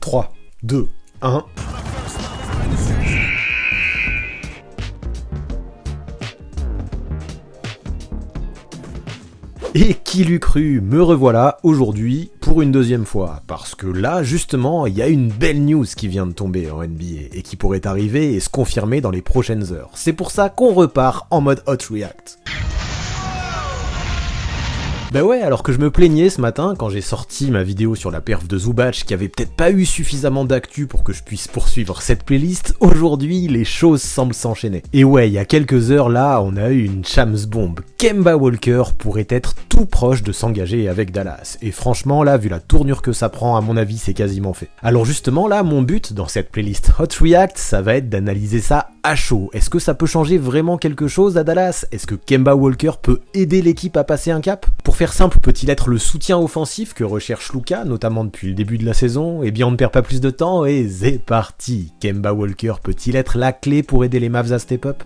3, 2, 1... Et qui l'eût cru, me revoilà aujourd'hui pour une deuxième fois, parce que là, justement, il y a une belle news qui vient de tomber en NBA, et qui pourrait arriver et se confirmer dans les prochaines heures. C'est pour ça qu'on repart en mode Hot React. Bah ouais, alors que je me plaignais ce matin quand j'ai sorti ma vidéo sur la perf de Zubac qui avait peut-être pas eu suffisamment d'actu pour que je puisse poursuivre cette playlist, aujourd'hui les choses semblent s'enchaîner. Et ouais, il y a quelques heures là, on a eu une Shams bombe. Kemba Walker pourrait être tout proche de s'engager avec Dallas. Et franchement là, vu la tournure que ça prend, à mon avis c'est quasiment fait. Alors justement là, mon but dans cette playlist Hot React, ça va être d'analyser ça à chaud. Est-ce que ça peut changer vraiment quelque chose à Dallas? Est-ce que Kemba Walker peut aider l'équipe à passer un cap? Pour faire simple, peut-il être le soutien offensif que recherche Luka, notamment depuis le début de la saison? Eh bien on ne perd pas plus de temps et c'est parti. Kemba Walker peut-il être la clé pour aider les Mavs à step up?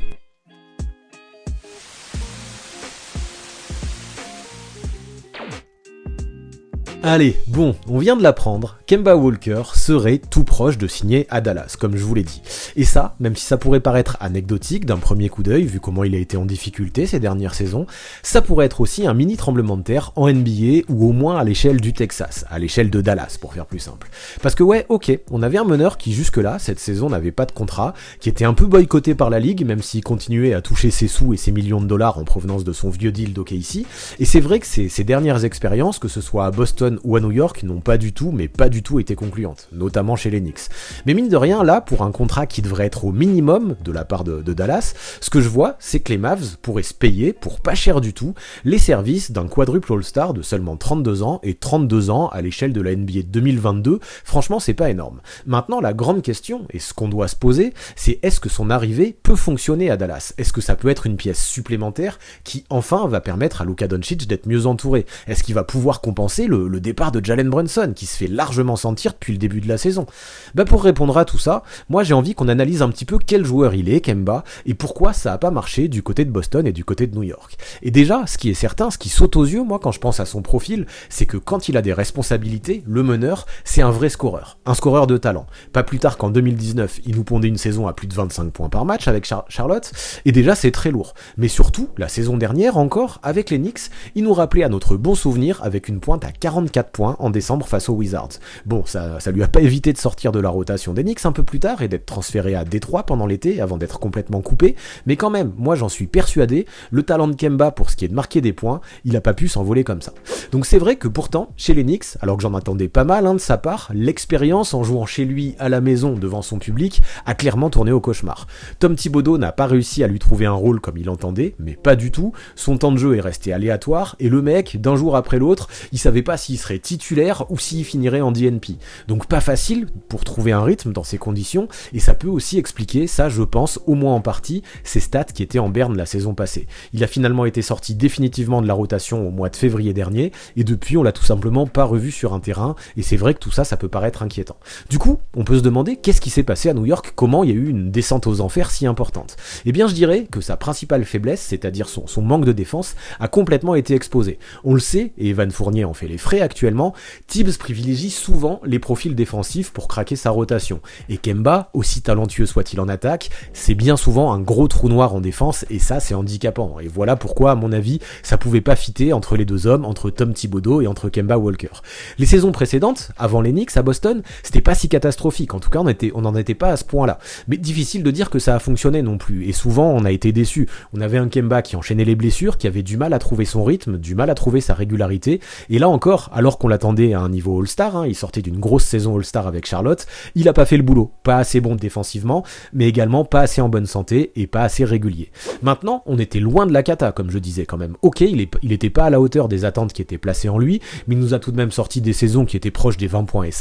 Allez, bon, on vient de l'apprendre, Kemba Walker serait tout proche de signer à Dallas, comme je vous l'ai dit. Et ça, même si ça pourrait paraître anecdotique d'un premier coup d'œil, vu comment il a été en difficulté ces dernières saisons, ça pourrait être aussi un mini tremblement de terre en NBA, ou au moins à l'échelle du Texas, à l'échelle de Dallas, pour faire plus simple. Parce que ouais, ok, on avait un meneur qui jusque-là, cette saison, n'avait pas de contrat, qui était un peu boycotté par la ligue, même s'il continuait à toucher ses sous et ses millions de dollars en provenance de son vieux deal d'OKC, et c'est vrai que ces dernières expériences, que ce soit à Boston ou à New York, n'ont pas du tout été concluantes, notamment chez les Knicks. Mais mine de rien, là, pour un contrat qui devrait être au minimum de la part de Dallas, ce que je vois, c'est que les Mavs pourraient se payer, pour pas cher du tout, les services d'un quadruple All-Star de seulement 32 ans, et 32 ans à l'échelle de la NBA 2022, franchement c'est pas énorme. Maintenant, la grande question, et ce qu'on doit se poser, c'est est-ce que son arrivée peut fonctionner à Dallas? Est-ce que ça peut être une pièce supplémentaire qui, enfin, va permettre à Luka Doncic d'être mieux entouré? Est-ce qu'il va pouvoir compenser le départ de Jalen Brunson, qui se fait largement sentir depuis le début de la saison? Bah pour répondre à tout ça, moi j'ai envie qu'on analyse un petit peu quel joueur il est, Kemba, et pourquoi ça a pas marché du côté de Boston et du côté de New York. Et déjà, ce qui est certain, ce qui saute aux yeux, moi, quand je pense à son profil, c'est que quand il a des responsabilités, le meneur, c'est un vrai scoreur. Un scoreur de talent. Pas plus tard qu'en 2019, il nous pondait une saison à plus de 25 points par match avec Charlotte, et déjà c'est très lourd. Mais surtout, la saison dernière encore, avec les Knicks, il nous rappelait à notre bon souvenir avec une pointe à 44 points en décembre face aux Wizards. Bon, ça lui a pas évité de sortir de la rotation des Knicks un peu plus tard et d'être transféré à Détroit pendant l'été avant d'être complètement coupé, mais quand même, moi j'en suis persuadé, le talent de Kemba pour ce qui est de marquer des points, il a pas pu s'envoler comme ça. Donc c'est vrai que pourtant, chez les Knicks, alors que j'en attendais pas mal de sa part, l'expérience en jouant chez lui à la maison devant son public a clairement tourné au cauchemar. Tom Thibodeau n'a pas réussi à lui trouver un rôle comme il entendait, mais pas du tout, son temps de jeu est resté aléatoire, et le mec, d'un jour après l'autre, il savait pas s'il serait titulaire ou s'il finirait en DNP. Donc pas facile pour trouver un rythme dans ces conditions, et ça peut aussi expliquer, ça je pense, au moins en partie, ses stats qui étaient en berne la saison passée. Il a finalement été sorti définitivement de la rotation au mois de février dernier, et depuis on l'a tout simplement pas revu sur un terrain, et c'est vrai que tout ça, ça peut paraître inquiétant. Du coup, on peut se demander qu'est-ce qui s'est passé à New York, comment il y a eu une descente aux enfers si importante. Eh bien je dirais que sa principale faiblesse, c'est-à-dire son manque de défense, a complètement été exposé. On le sait, et Evan Fournier en fait les frais actuellement, Tibbs privilégie souvent les profils défensifs pour craquer sa rotation. Et Kemba, aussi talentueux soit-il en attaque, c'est bien souvent un gros trou noir en défense, et ça c'est handicapant. Et voilà pourquoi, à mon avis, ça pouvait pas fitter entre les deux hommes, entre Tom Thibodeau et entre Kemba Walker. Les saisons précédentes, avant les Knicks à Boston, c'était pas si catastrophique, en tout cas on n'en était pas à ce point-là. Mais difficile de dire que ça a fonctionné non plus, et souvent on a été déçus. On avait un Kemba qui enchaînait les blessures, qui avait du mal à trouver son rythme, du mal à trouver sa régularité, et là encore, alors qu'on l'attendait à un niveau All-Star, il sortait d'une grosse saison All-Star avec Charlotte, il a pas fait le boulot, pas assez bon défensivement, mais également pas assez en bonne santé et pas assez régulier. Maintenant, on était loin de la cata, comme je disais quand même. Ok, il était pas à la hauteur des attentes qui étaient placées en lui, mais il nous a tout de même sorti des saisons qui étaient proches des 20 points et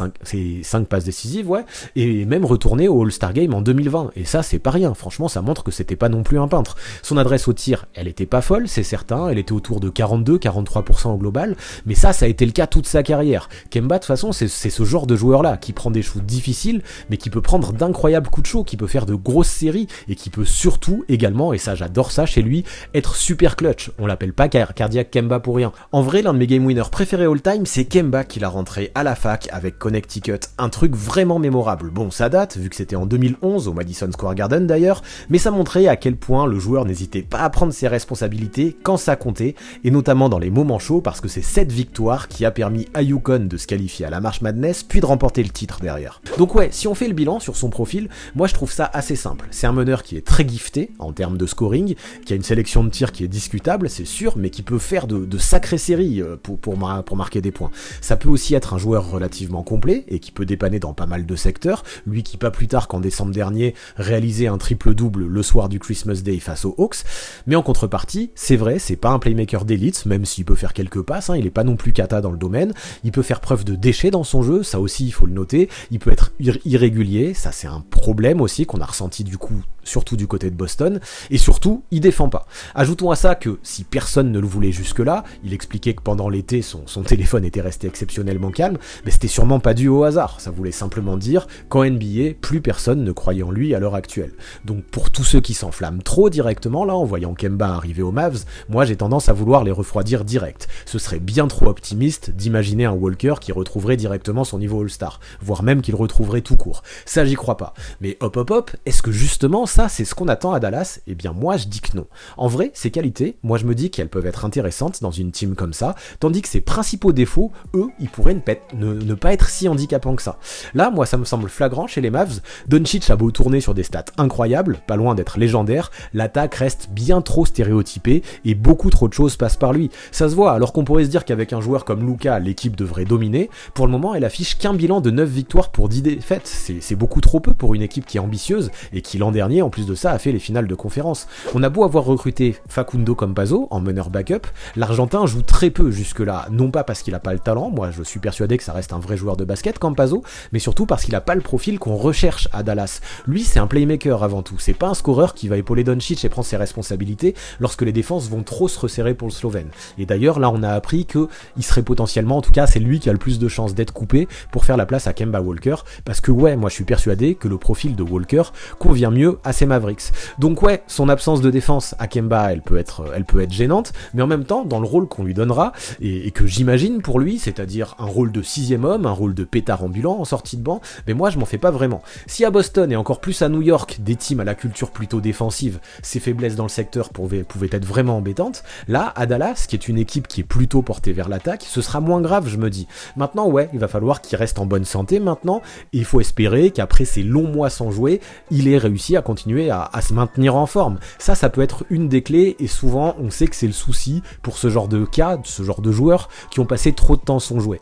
5 passes décisives, ouais, et même retourné au All-Star Game en 2020, et ça c'est pas rien, franchement ça montre que c'était pas non plus un peintre. Son adresse au tir, elle était pas folle, c'est certain, elle était autour de 42-43% au global, mais ça a été le cas toute sa carrière. Kemba, de toute façon, c'est c'est ce genre de joueur-là qui prend des shoots difficiles, mais qui peut prendre d'incroyables coups de chaud, qui peut faire de grosses séries, et qui peut surtout également, et ça j'adore ça chez lui, être super clutch. On l'appelle pas Cardiac Kemba pour rien. En vrai, l'un de mes game winners préférés all time, c'est Kemba qui l'a rentré à la fac avec Connecticut, un truc vraiment mémorable. Bon, ça date, vu que c'était en 2011, au Madison Square Garden d'ailleurs, mais ça montrait à quel point le joueur n'hésitait pas à prendre ses responsabilités quand ça comptait, et notamment dans les moments chauds, parce que c'est cette victoire qui a permis à UConn de se qualifier à la March Madness, puis de remporter le titre derrière. Donc ouais, si on fait le bilan sur son profil, moi je trouve ça assez simple. C'est un meneur qui est très gifté en termes de scoring, qui a une sélection de tirs qui est discutable, c'est sûr, mais qui peut faire de sacrées séries pour marquer des points. Ça peut aussi être un joueur relativement complet, et qui peut dépanner dans pas mal de secteurs, lui qui pas plus tard qu'en décembre dernier réalisait un triple-double le soir du Christmas Day face aux Hawks, mais en contrepartie, c'est vrai, c'est pas un playmaker d'élite, même s'il peut faire quelques passes, il est pas non plus cata dans le domaine, il peut faire preuve de déchet dans son jeu, ça aussi il faut le noter, il peut être irrégulier, ça c'est un problème aussi qu'on a ressenti du coup, surtout du côté de Boston, et surtout, il défend pas. Ajoutons à ça que si personne ne le voulait jusque-là, il expliquait que pendant l'été, son téléphone était resté exceptionnellement calme, mais c'était sûrement pas dû au hasard, ça voulait simplement dire qu'en NBA, plus personne ne croyait en lui à l'heure actuelle. Donc pour tous ceux qui s'enflamment trop directement là, en voyant Kemba arriver aux Mavs, moi j'ai tendance à vouloir les refroidir direct. Ce serait bien trop optimiste d'imaginer un Walker qui retrouverait directement son niveau All-Star, voire même qu'il retrouverait tout court. Ça j'y crois pas. Mais hop, est-ce que justement ça c'est ce qu'on attend à Dallas ? Eh bien moi je dis que non. En vrai, ses qualités, moi je me dis qu'elles peuvent être intéressantes dans une team comme ça, tandis que ses principaux défauts, eux, ils pourraient ne pas être si handicapants que ça. Là, moi ça me semble flagrant chez les Mavs, Doncic a beau tourner sur des stats incroyables, pas loin d'être légendaire, l'attaque reste bien trop stéréotypée et beaucoup trop de choses passent par lui. Ça se voit, alors qu'on pourrait se dire qu'avec un joueur comme Luka, l'équipe devrait dominer. Pour le moment, elle affiche qu'un bilan de 9 victoires pour 10 défaites. C'est beaucoup trop peu pour une équipe qui est ambitieuse et qui l'an dernier, en plus de ça, a fait les finales de conférence. On a beau avoir recruté Facundo Campazzo en meneur backup, l'Argentin joue très peu jusque-là, non pas parce qu'il a pas le talent, moi je suis persuadé que ça reste un vrai joueur de basket Campazzo, mais surtout parce qu'il a pas le profil qu'on recherche à Dallas. Lui, c'est un playmaker avant tout, c'est pas un scoreur qui va épauler Doncic et prendre ses responsabilités lorsque les défenses vont trop se resserrer pour le Slovène. Et d'ailleurs, là on a appris que il serait potentiellement, en tout cas c'est lui qui a le plus de chances d'être coupé pour faire la place à Kemba Walker, parce que ouais, moi je suis persuadé que le profil de Walker convient mieux à ces Mavericks. Donc ouais, son absence de défense à Kemba, elle peut être gênante, mais en même temps, dans le rôle qu'on lui donnera, et que j'imagine pour lui, c'est-à-dire un rôle de 6ème homme, un rôle de pétard ambulant en sortie de banc, mais moi je m'en fais pas vraiment. Si à Boston et encore plus à New York, des teams à la culture plutôt défensive, ses faiblesses dans le secteur pouvaient être vraiment embêtantes, là, à Dallas, qui est une équipe qui est plutôt portée vers l'attaque, ce sera moins grave, je me dis. Maintenant, ouais, il va falloir qu'il reste en bonne santé maintenant, et il faut espérer qu'après ces longs mois sans jouer, il ait réussi à continuer à se maintenir en forme. Ça peut être une des clés, et souvent, on sait que c'est le souci pour ce genre de cas, ce genre de joueurs qui ont passé trop de temps sans jouer.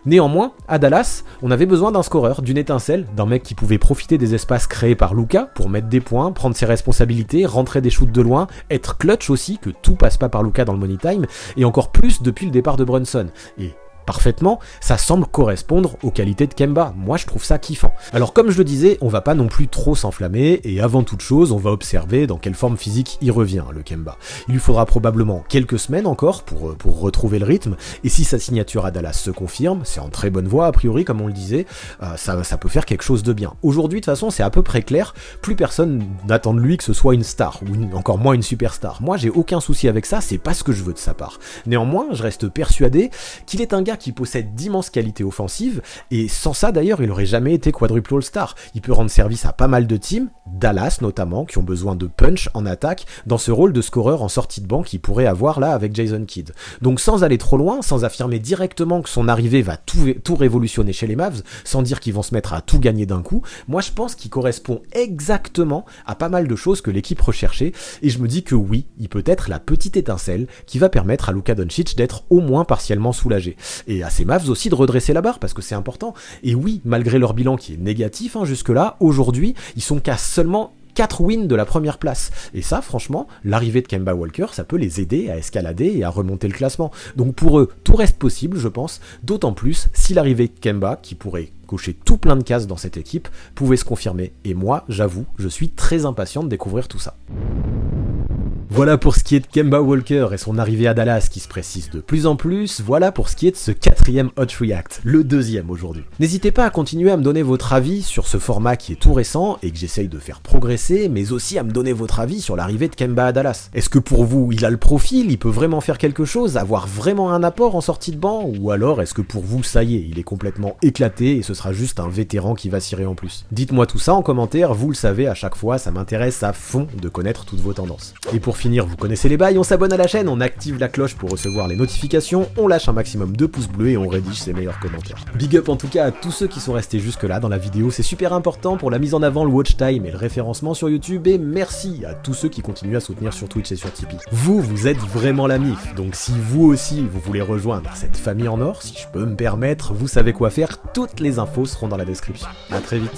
Néanmoins, à Dallas, on avait besoin d'un scoreur, d'une étincelle, d'un mec qui pouvait profiter des espaces créés par Luka pour mettre des points, prendre ses responsabilités, rentrer des shoots de loin, être clutch aussi, que tout passe pas par Luka dans le money time, et encore plus depuis le départ de Brunson. Et parfaitement, ça semble correspondre aux qualités de Kemba. Moi, je trouve ça kiffant. Alors, comme je le disais, on va pas non plus trop s'enflammer, et avant toute chose, on va observer dans quelle forme physique il revient, le Kemba. Il lui faudra probablement quelques semaines encore pour retrouver le rythme, et si sa signature à Dallas se confirme, c'est en très bonne voie, a priori, comme on le disait, ça peut faire quelque chose de bien. Aujourd'hui, de toute façon, c'est à peu près clair, plus personne n'attend de lui que ce soit une star, ou encore moins une superstar. Moi, j'ai aucun souci avec ça, c'est pas ce que je veux de sa part. Néanmoins, je reste persuadé qu'il est un gars qui possède d'immenses qualités offensives, et sans ça d'ailleurs il aurait jamais été quadruple All-Star. Il peut rendre service à pas mal de teams, Dallas notamment, qui ont besoin de punch en attaque, dans ce rôle de scoreur en sortie de banc qu'il pourrait avoir là avec Jason Kidd. Donc sans aller trop loin, sans affirmer directement que son arrivée va tout révolutionner chez les Mavs, sans dire qu'ils vont se mettre à tout gagner d'un coup, moi je pense qu'il correspond exactement à pas mal de choses que l'équipe recherchait, et je me dis que oui, il peut être la petite étincelle qui va permettre à Luka Doncic d'être au moins partiellement soulagé. Et à ces Mavs aussi de redresser la barre, parce que c'est important. Et oui, malgré leur bilan qui est négatif jusque-là, aujourd'hui, ils sont qu'à seulement 4 wins de la première place. Et ça, franchement, l'arrivée de Kemba Walker, ça peut les aider à escalader et à remonter le classement. Donc pour eux, tout reste possible, je pense, d'autant plus si l'arrivée de Kemba, qui pourrait cocher tout plein de cases dans cette équipe, pouvait se confirmer. Et moi, j'avoue, je suis très impatient de découvrir tout ça. Voilà pour ce qui est de Kemba Walker et son arrivée à Dallas qui se précise de plus en plus, voilà pour ce qui est de ce 4e Hot React, le 2e aujourd'hui. N'hésitez pas à continuer à me donner votre avis sur ce format qui est tout récent et que j'essaye de faire progresser, mais aussi à me donner votre avis sur l'arrivée de Kemba à Dallas. Est-ce que pour vous, il a le profil, il peut vraiment faire quelque chose, avoir vraiment un apport en sortie de banc, ou alors est-ce que pour vous, ça y est, il est complètement éclaté et ce sera juste un vétéran qui va cirer en plus? Dites-moi tout ça en commentaire, vous le savez, à chaque fois, ça m'intéresse à fond de connaître toutes vos tendances. Et pour finir, vous connaissez les bails, on s'abonne à la chaîne, on active la cloche pour recevoir les notifications, on lâche un maximum de pouces bleus et on rédige ses meilleurs commentaires. Big up en tout cas à tous ceux qui sont restés jusque là dans la vidéo, c'est super important pour la mise en avant, le watch time et le référencement sur YouTube, et merci à tous ceux qui continuent à soutenir sur Twitch et sur Tipeee. Vous êtes vraiment la mif, donc si vous aussi vous voulez rejoindre cette famille en or, si je peux me permettre, vous savez quoi faire, toutes les infos seront dans la description. À très vite.